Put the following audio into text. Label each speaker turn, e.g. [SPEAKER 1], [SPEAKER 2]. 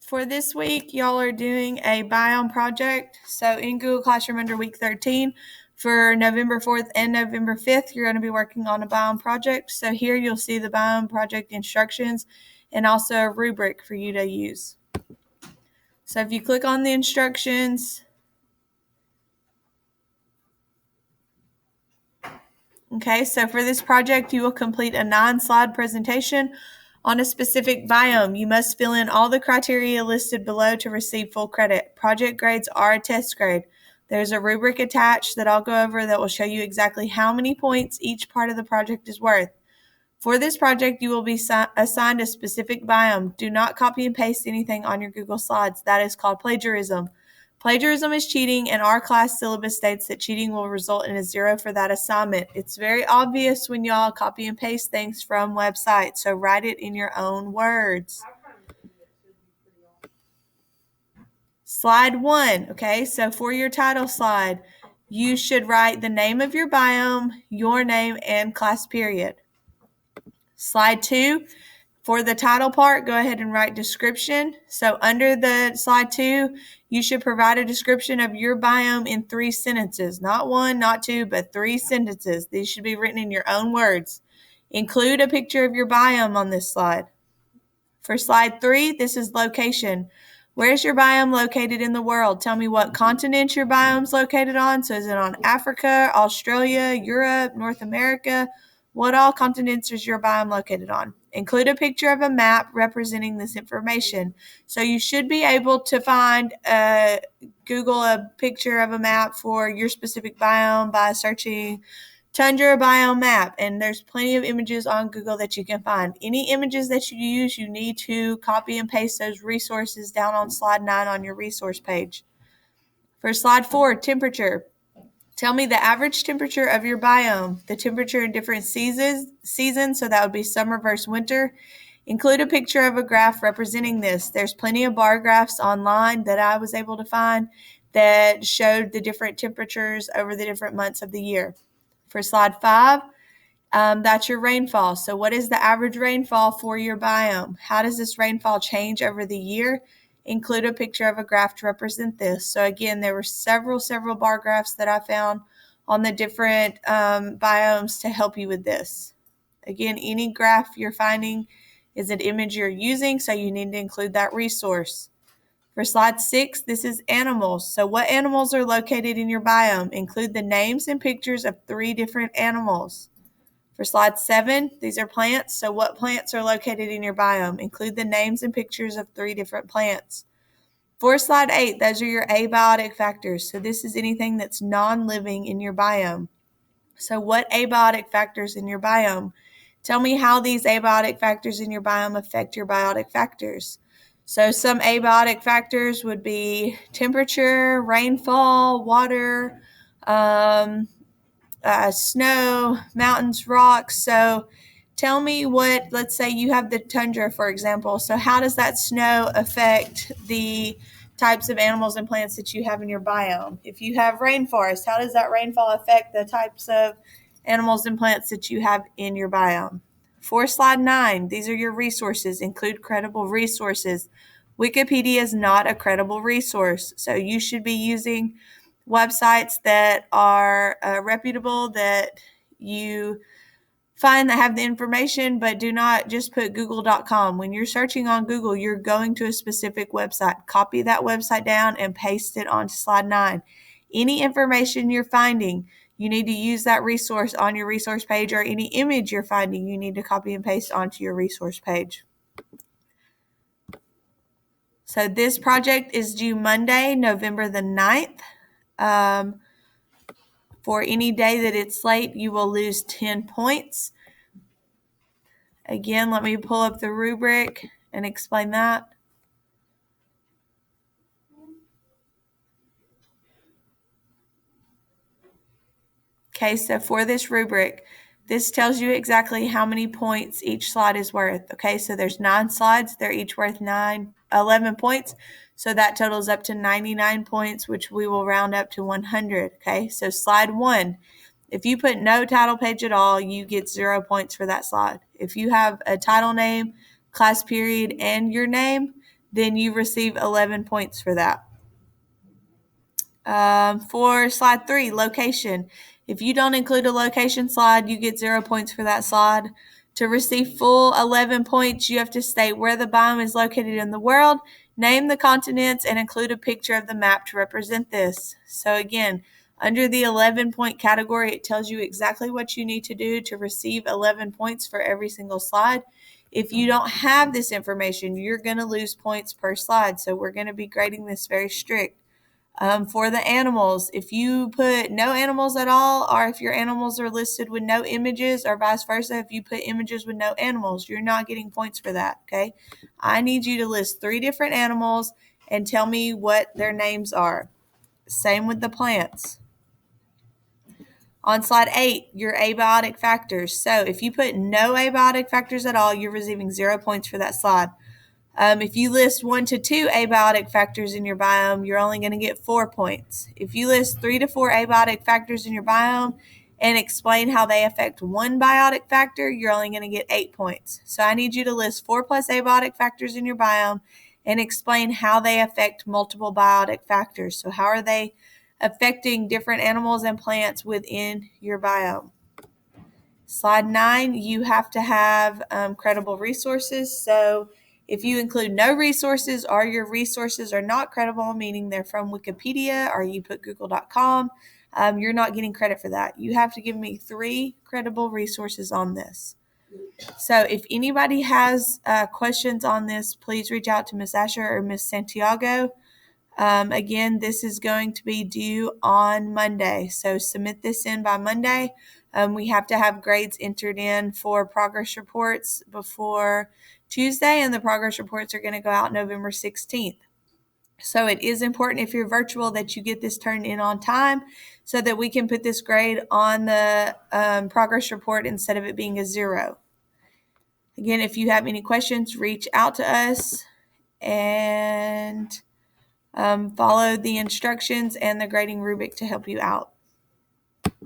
[SPEAKER 1] For this week, y'all are doing a biome project. So in Google Classroom under week 13, for November 4th and November 5th, you're going to be working on a biome project. So here you'll see the biome project instructions and also a rubric for you to use. So if you click on the instructions, okay, so for this project, you will complete a 9-slide presentation on a specific biome. You must fill in all the criteria listed below to receive full credit. Project grades are a test grade. There's a rubric attached that I'll go over that will show you exactly how many points each part of the project is worth. For this project, you will be assigned a specific biome. Do not copy and paste anything on your Google Slides. That is called plagiarism. Plagiarism is cheating, and our class syllabus states that cheating will result in a 0 for that assignment. It's very obvious when y'all copy and paste things from websites, so write it in your own words. Slide 1, okay, so for your title slide, you should write the name of your biome, your name, and class period. Slide 2, for the title part, go ahead and write description. So under the slide 2, you should provide a description of your biome in 3 sentences. Not 1, not 2, but 3 sentences. These should be written in your own words. Include a picture of your biome on this slide. For slide 3, this is location. Where is your biome located in the world? Tell me what continent your biome is located on. So is it on Africa, Australia, Europe, North America? What all continents is your biome located on? Include a picture of a map representing this information. So you should be able to find, Google a picture of a map for your specific biome by searching tundra biome map, and there's plenty of images on Google that you can find. Any images that you use, you need to copy and paste those resources down on slide 9 on your resource page. For slide 4, temperature. Tell me the average temperature of your biome, the temperature in different seasons, so that would be summer versus winter. Include a picture of a graph representing this. There's plenty of bar graphs online that I was able to find that showed the different temperatures over the different months of the year. For slide 5, that's your rainfall. So what is the average rainfall for your biome? How does this rainfall change over the year? Include a picture of a graph to represent this. So again, there were several bar graphs that I found on the different biomes to help you with this. Again, any graph you're finding is an image you're using, so you need to include that resource. For slide 6, this is animals. So what animals are located in your biome? Include the names and pictures of 3 different animals. For slide 7, these are plants. So what plants are located in your biome? Include the names and pictures of 3 different plants. For slide 8, those are your abiotic factors. So this is anything that's non-living in your biome. So what abiotic factors in your biome? Tell me how these abiotic factors in your biome affect your biotic factors. So some abiotic factors would be temperature, rainfall, water, snow, mountains, rocks. So tell me what, let's say you have the tundra, for example. So how does that snow affect the types of animals and plants that you have in your biome? If you have rainforest, how does that rainfall affect the types of animals and plants that you have in your biome? For slide 9, these are your resources. Include credible resources. Wikipedia is not a credible resource, so you should be using websites that are reputable, that you find that have the information, but do not just put google.com. When you're searching on Google, you're going to a specific website. Copy that website down and paste it onto slide 9. Any information you're finding, you need to use that resource on your resource page, or any image you're finding, you need to copy and paste onto your resource page. So this project is due Monday, November the 9th. For any day that it's late, you will lose 10 points. Again, let me pull up the rubric and explain that. Okay, so for this rubric, this tells you exactly how many points each slide is worth. Okay, so there's 9 slides. They're each worth 11 points. So that totals up to 99 points, which we will round up to 100. Okay, so slide 1. If you put no title page at all, you get 0 points for that slide. If you have a title name, class period, and your name, then you receive 11 points for that. For slide 3, location. If you don't include a location slide, you get 0 points for that slide. To receive full 11 points, you have to state where the biome is located in the world, name the continents, and include a picture of the map to represent this. So again, under the 11-point category, it tells you exactly what you need to do to receive 11 points for every single slide. If you don't have this information, you're going to lose points per slide. So we're going to be grading this very strict. For the animals, if you put no animals at all, or if your animals are listed with no images, or vice versa, if you put images with no animals, you're not getting points for that, okay? I need you to list 3 different animals and tell me what their names are. Same with the plants. On slide 8, your abiotic factors. So if you put no abiotic factors at all, you're receiving 0 points for that slide. If you list 1 to 2 abiotic factors in your biome, you're only going to get 4 points. If you list 3 to 4 abiotic factors in your biome and explain how they affect one biotic factor, you're only going to get 8 points. So I need you to list 4 plus abiotic factors in your biome and explain how they affect multiple biotic factors. So how are they affecting different animals and plants within your biome? Slide 9, you have to have credible resources. So if you include no resources or your resources are not credible, meaning they're from Wikipedia or you put google.com, you're not getting credit for that. You have to give me 3 credible resources on this. So if anybody has questions on this, please reach out to Ms. Asher or Ms. Santiago. Again, this is going to be due on Monday, so submit this in by Monday. We have to have grades entered in for progress reports before Tuesday, and the progress reports are going to go out November 16th. So it is important if you're virtual that you get this turned in on time so that we can put this grade on the progress report instead of it being a 0. Again, if you have any questions, reach out to us and follow the instructions and the grading rubric to help you out.